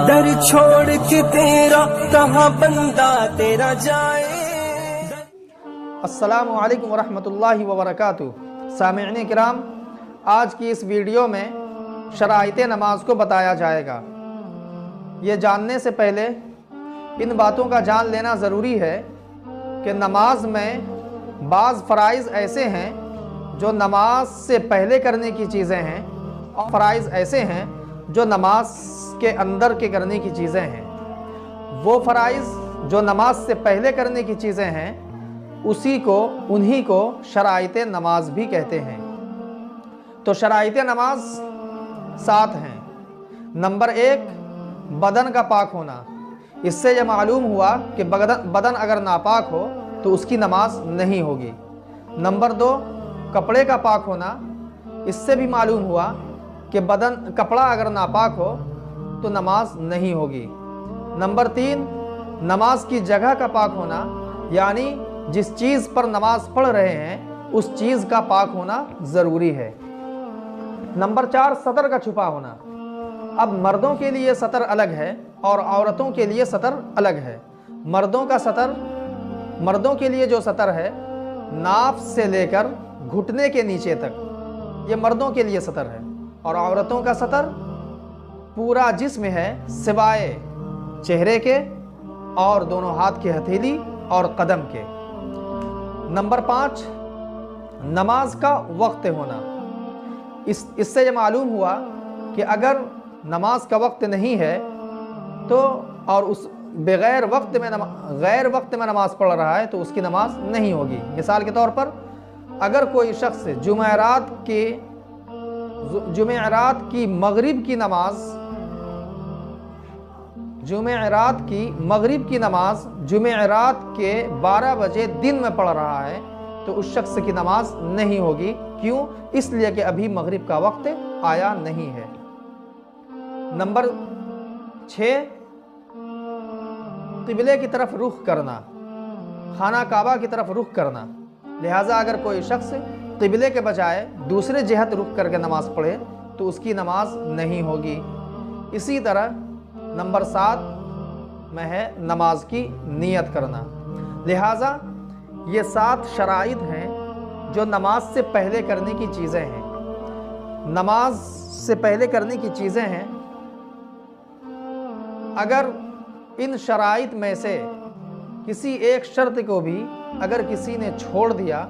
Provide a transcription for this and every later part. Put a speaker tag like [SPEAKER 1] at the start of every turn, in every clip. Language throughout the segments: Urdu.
[SPEAKER 1] در چھوڑ کے تیرا کہاں بندہ تیرا جائے۔
[SPEAKER 2] السلام علیکم ورحمۃ اللہ وبرکاتہ۔ سامعین کرام، آج کی اس ویڈیو میں شرائط نماز کو بتایا جائے گا۔ یہ جاننے سے پہلے ان باتوں کا جان لینا ضروری ہے کہ نماز میں بعض فرائض ایسے ہیں جو نماز سے پہلے کرنے کی چیزیں ہیں، اور فرائض ایسے ہیں جو نماز کے اندر کے کرنے کی چیزیں ہیں۔ وہ فرائض جو نماز سے پہلے کرنے کی چیزیں ہیں انہی کو شرائط نماز بھی کہتے ہیں۔ تو شرائط نماز 7 ہیں۔ نمبر 1، بدن کا پاک ہونا۔ اس سے یہ معلوم ہوا کہ بدن اگر ناپاک ہو تو اس کی نماز نہیں ہوگی۔ نمبر 2، کپڑے کا پاک ہونا۔ اس سے بھی معلوم ہوا کہ کپڑا اگر ناپاک ہو تو نماز نہیں ہوگی۔ نمبر 3، نماز کی جگہ کا پاک ہونا، یعنی جس چیز پر نماز پڑھ رہے ہیں اس چیز کا پاک ہونا ضروری ہے۔ نمبر 4، سطر کا چھپا ہونا۔ اب مردوں کے لیے سطر الگ ہے اور عورتوں کے لیے سطر الگ ہے۔ مردوں کے لیے جو سطر ہے ناف سے لے کر گھٹنے کے نیچے تک، یہ مردوں کے لیے سطر ہے، اور عورتوں کا سطر پورا جسم ہے سوائے چہرے کے اور دونوں ہاتھ کی ہتھیلی اور قدم کے۔ نمبر 5، نماز کا وقت ہونا۔ اس سے یہ معلوم ہوا کہ اگر نماز کا وقت نہیں ہے تو اور اس غیر وقت میں نماز پڑھ رہا ہے تو اس کی نماز نہیں ہوگی۔ مثال کے طور پر اگر کوئی شخص جمعرات کی مغرب کی نماز جمعرات کے 12 بجے دن میں پڑھ رہا ہے تو اس شخص کی نماز نہیں ہوگی۔ کیوں؟ اس لیے کہ ابھی مغرب کا وقت آیا نہیں ہے۔ نمبر 6، قبلے کی طرف رخ کرنا، خانہ کعبہ کی طرف رخ کرنا۔ لہٰذا اگر کوئی شخص قبلے کے بجائے دوسرے جہت رخ کر کے نماز پڑھے تو اس کی نماز نہیں ہوگی۔ اسی طرح نمبر 7 میں ہے نماز کی نیت کرنا۔ لہٰذا یہ 7 شرائط ہیں جو نماز سے پہلے کرنے کی چیزیں ہیں۔ نماز سے پہلے کرنے کی چیزیں ہیں۔ اگر ان شرائط میں سے کسی ایک شرط کو بھی اگر کسی نے چھوڑ دیا،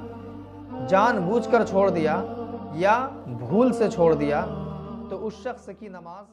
[SPEAKER 2] جان بوجھ کر چھوڑ دیا یا بھول سے چھوڑ دیا، تو اس شخص کی نماز